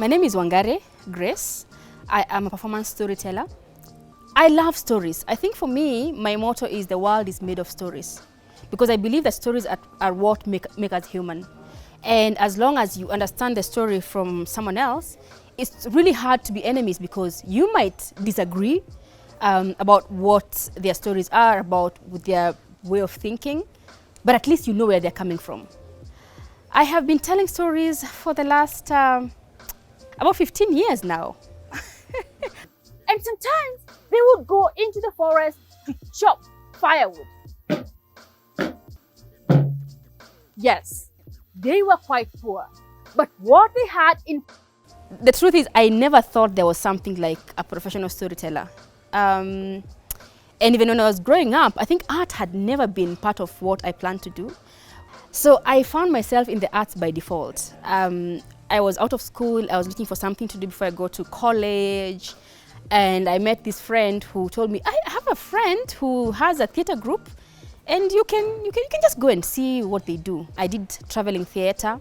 My name is Wangari Grace. I am a performance storyteller. I love stories. I think for me, my motto is the world is made of stories, because I believe that stories are what make us human. And as long as you understand the story from someone else, it's really hard to be enemies, because you might disagree about what their stories are, about their way of thinking, but at least you know where they're coming from. I have been telling stories for the last about 15 years now. And sometimes they would go into the forest to chop firewood. Yes, they were quite poor, but what they had in... The truth is, I never thought there was something like a professional storyteller. And even when I was growing up, I think art had never been part of what I planned to do. So I found myself in the arts by default. I was out of school, I was looking for something to do before I go to college. And I met this friend who told me, I have a friend who has a theater group, and you can just go and see what they do. I did traveling theater,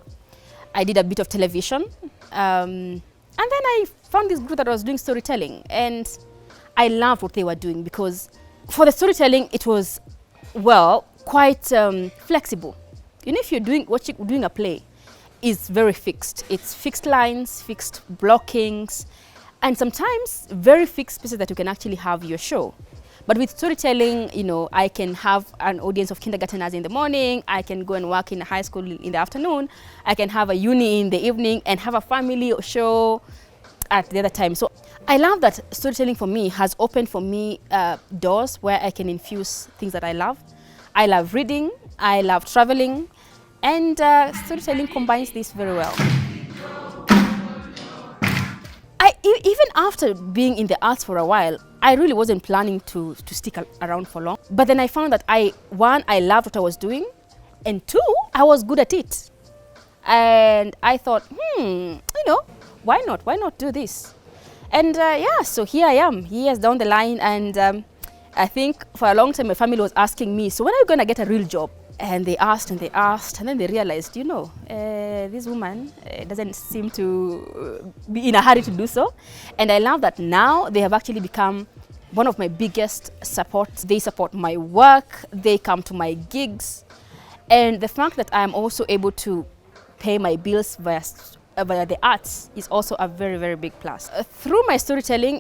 I did a bit of television, and then I found this group that was doing storytelling, and I loved what they were doing, because for the storytelling it was, well, quite flexible. You know, if you're doing a play, it's very fixed. It's fixed lines, fixed blockings, and sometimes very fixed spaces that you can actually have your show. But with storytelling, you know, I can have an audience of kindergarteners in the morning, I can go and work in a high school in the afternoon, I can have a uni in the evening, and have a family show at the other time. So I love that storytelling for me has opened for me doors where I can infuse things that I love. I love reading, I love traveling, and storytelling combines this very well. Even after being in the arts for a while, I really wasn't planning to stick around for long. But then I found that one, I loved what I was doing, and two, I was good at it. And I thought, you know, why not do this? And yeah, so here I am, years down the line, and I think for a long time my family was asking me, so when are you going to get a real job? And they asked, and then they realized, you know, this woman doesn't seem to be in a hurry to do so. And I love that now they have actually become one of my biggest supports. They support my work, they come to my gigs. And the fact that I am also able to pay my bills via the arts is also a very, very big plus. Through my storytelling,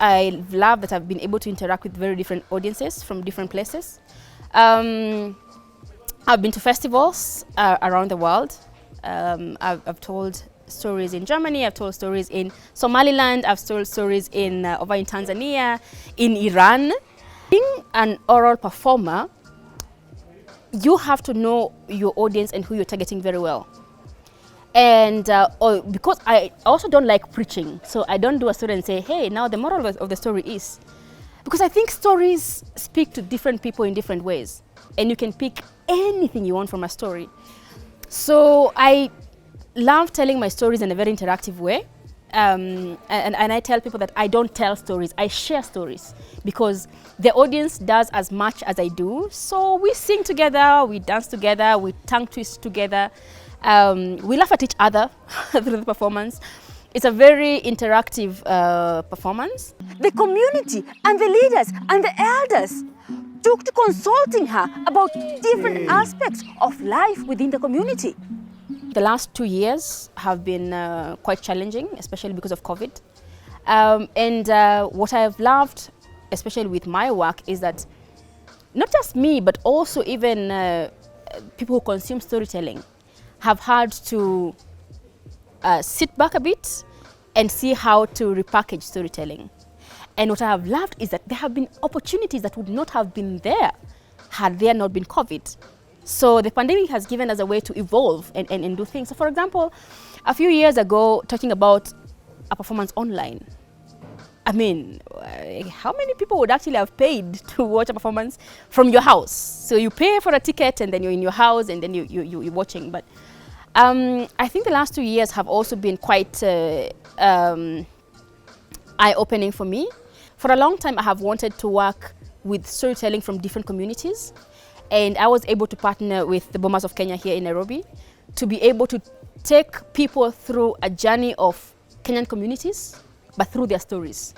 I love that I've been able to interact with very different audiences from different places. I've been to festivals around the world. I've told stories in Germany, I've told stories in Somaliland, I've told stories over in Tanzania, in Iran. Being an oral performer, you have to know your audience and who you're targeting very well. And because I also don't like preaching, so I don't do a story and say, hey, now the moral of the story is. Because I think stories speak to different people in different ways, and you can pick anything you want from a story. So I love telling my stories in a very interactive way, and I tell people that I don't tell stories, I share stories, because the audience does as much as I do. So we sing together, we dance together, we tongue twist together, we laugh at each other through the performance. It's a very interactive performance. The community and the leaders and the elders took to consulting her about different aspects of life within the community. The last 2 years have been quite challenging, especially because of COVID. And what I've loved, especially with my work, is that not just me, but also even people who consume storytelling have had to sit back a bit and see how to repackage storytelling. And what I have loved is that there have been opportunities that would not have been there had there not been COVID. So the pandemic has given us a way to evolve and do things. So for example, a few years ago, talking about a performance online, I mean, how many people would actually have paid to watch a performance from your house? So you pay for a ticket and then you're in your house and then you're watching. But I think the last 2 years have also been quite eye-opening for me. For a long time, I have wanted to work with storytelling from different communities. And I was able to partner with the Bomas of Kenya here in Nairobi to be able to take people through a journey of Kenyan communities, but through their stories.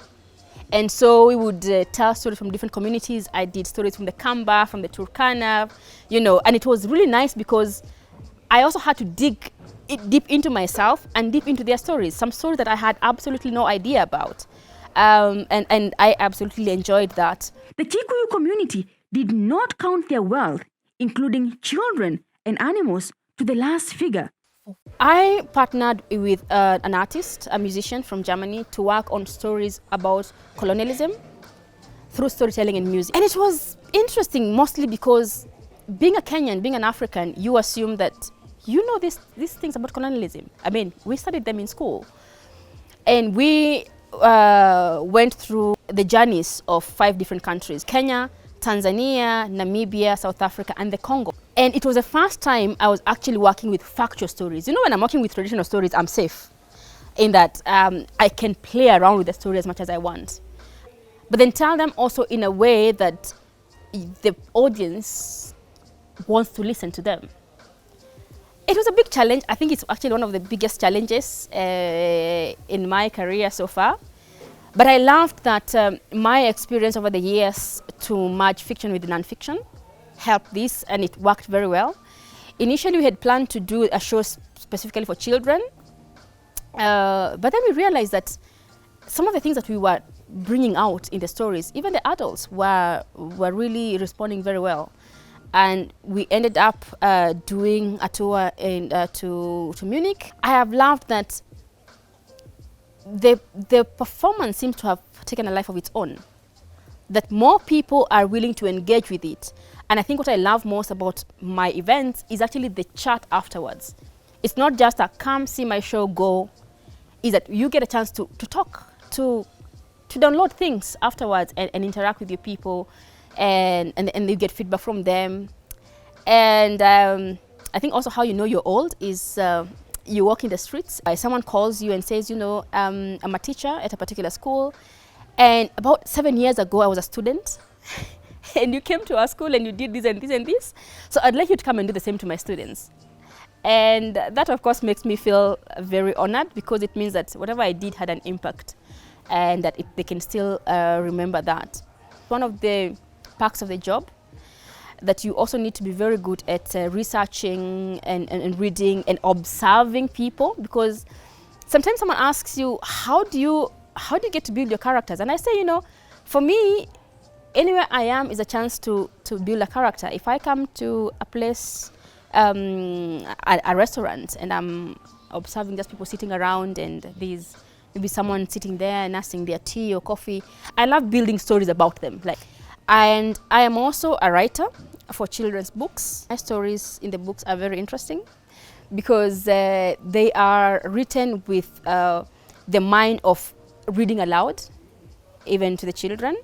And so we would tell stories from different communities. I did stories from the Kamba, from the Turkana, you know, and it was really nice because I also had to dig deep into myself and deep into their stories, some stories that I had absolutely no idea about. And I absolutely enjoyed that. The Kikuyu community did not count their wealth, including children and animals, to the last figure. I partnered with an artist, a musician from Germany, to work on stories about colonialism through storytelling and music. And it was interesting mostly because being a Kenyan, being an African, you assume that you know these things about colonialism. I mean, we studied them in school. And we went through the journeys of 5 different countries: Kenya, Tanzania, Namibia, South Africa, and the Congo. And it was the first time I was actually working with factual stories. You know, when I'm working with traditional stories, I'm safe in that I can play around with the story as much as I want. But then tell them also in a way that the audience wants to listen to them. It was a big challenge. I think it's actually one of the biggest challenges in my career so far. But I loved that my experience over the years to merge fiction with non-fiction helped this, and it worked very well. Initially, we had planned to do a show specifically for children, but then we realized that some of the things that we were bringing out in the stories, even the adults were really responding very well. And we ended up doing a tour to Munich. I have loved that the performance seems to have taken a life of its own, that more people are willing to engage with it. And I think what I love most about my events is actually the chat afterwards. It's not just a come, see my show, go. Is that you get a chance to talk, to download things afterwards and interact with your people, and you get feedback from them. And I think also how you know you're old is you walk in the streets, someone calls you and says, you know, I'm a teacher at a particular school, and about 7 years ago I was a student and you came to our school and you did this and this and this, so I'd like you to come and do the same to my students. And that of course makes me feel very honored, because it means that whatever I did had an impact, and that they can still remember that. One of the perks of the job, that you also need to be very good at researching and reading and observing people, because sometimes someone asks you, how do you get to build your characters? And I say, you know, for me, anywhere I am is a chance to build a character. If I come to a place, a restaurant, and I'm observing just people sitting around, and there's maybe someone sitting there nursing their tea or coffee, I love building stories about them. And I am also a writer for children's books. My stories in the books are very interesting because they are written with the mind of reading aloud, even to the children.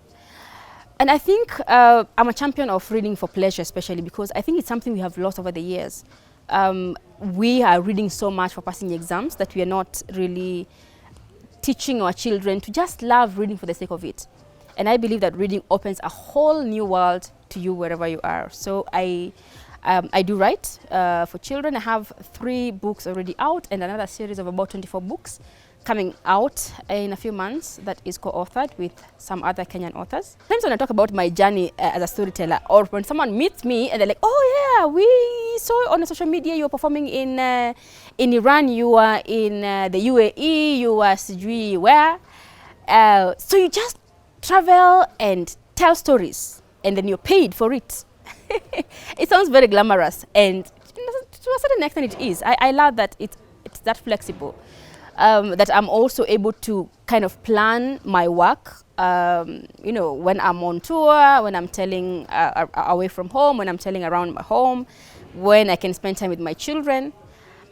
And I think I'm a champion of reading for pleasure, especially because I think it's something we have lost over the years. We are reading so much for passing exams that we are not really teaching our children to just love reading for the sake of it. And I believe that reading opens a whole new world to you wherever you are. So I do write for children. I have 3 books already out and another series of about 24 books coming out in a few months that is co-authored with some other Kenyan authors. Sometimes when I talk about my journey as a storyteller, or when someone meets me and they're like, oh yeah, we saw on the social media you were performing in Iran, you were in the UAE, you were sijui where. So you just travel and tell stories and then you're paid for it. It sounds very glamorous, and to a certain extent it is. I love that it's that flexible. That I'm also able to kind of plan my work, you know, when I'm on tour, when I'm telling away from home, when I'm telling around my home, when I can spend time with my children.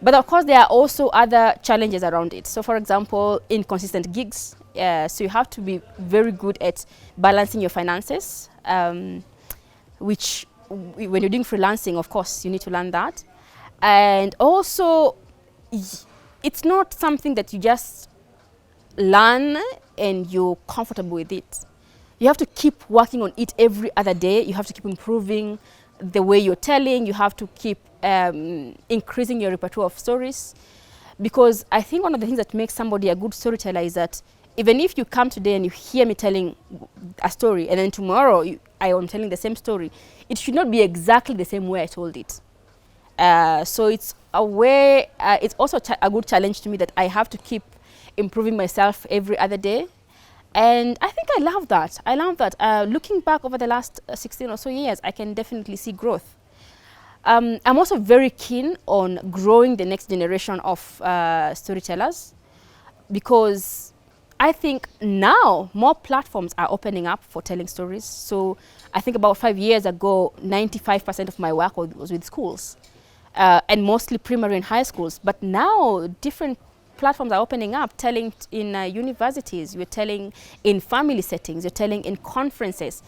But of course, there are also other challenges around it. So for example, inconsistent gigs. So you have to be very good at balancing your finances, which when you're doing freelancing, of course, you need to learn that. And also, it's not something that you just learn and you're comfortable with it. You have to keep working on it every other day. You have to keep improving the way you're telling. You have to keep increasing your repertoire of stories, because I think one of the things that makes somebody a good storyteller is that even if you come today and you hear me telling a story, and then tomorrow I am telling the same story, it should not be exactly the same way I told it. So it's a way, it's also a good challenge to me that I have to keep improving myself every other day. And I think I love that. I love that. Looking back over the last 16 or so years, I can definitely see growth. I'm also very keen on growing the next generation of storytellers, because I think now more platforms are opening up for telling stories. So I think about 5 years ago, 95% of my work was with schools, and mostly primary and high schools. But now different platforms are opening up, telling in universities, you're telling in family settings, you're telling in conferences.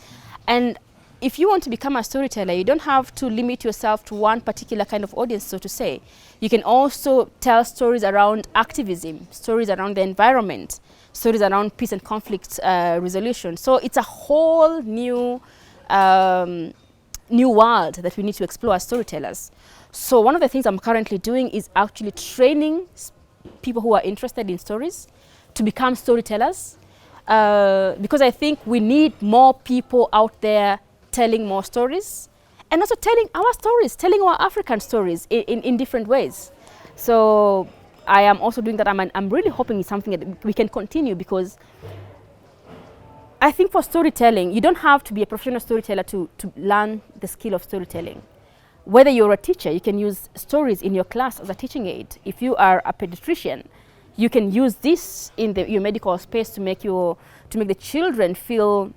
And if you want to become a storyteller, you don't have to limit yourself to one particular kind of audience, so to say. You can also tell stories around activism, stories around the environment, stories around peace and conflict resolution. So it's a whole new world that we need to explore as storytellers. So one of the things I'm currently doing is actually training people who are interested in stories to become storytellers, because I think we need more people out there telling more stories, and also telling our stories, telling our African stories in different ways. So I am also doing that. I'm really hoping it's something that we can continue, because I think for storytelling, you don't have to be a professional storyteller to learn the skill of storytelling. Whether you're a teacher, you can use stories in your class as a teaching aid. If you are a pediatrician, you can use this in your medical space to make the children feel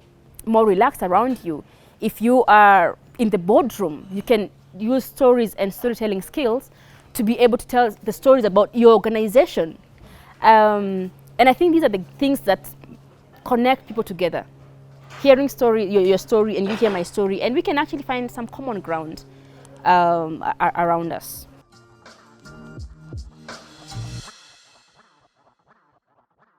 more relaxed around you. If you are in the boardroom, you can use stories and storytelling skills to be able to tell the stories about your organization. And I think these are the things that connect people together. Hearing your story, and you hear my story, and we can actually find some common ground around us.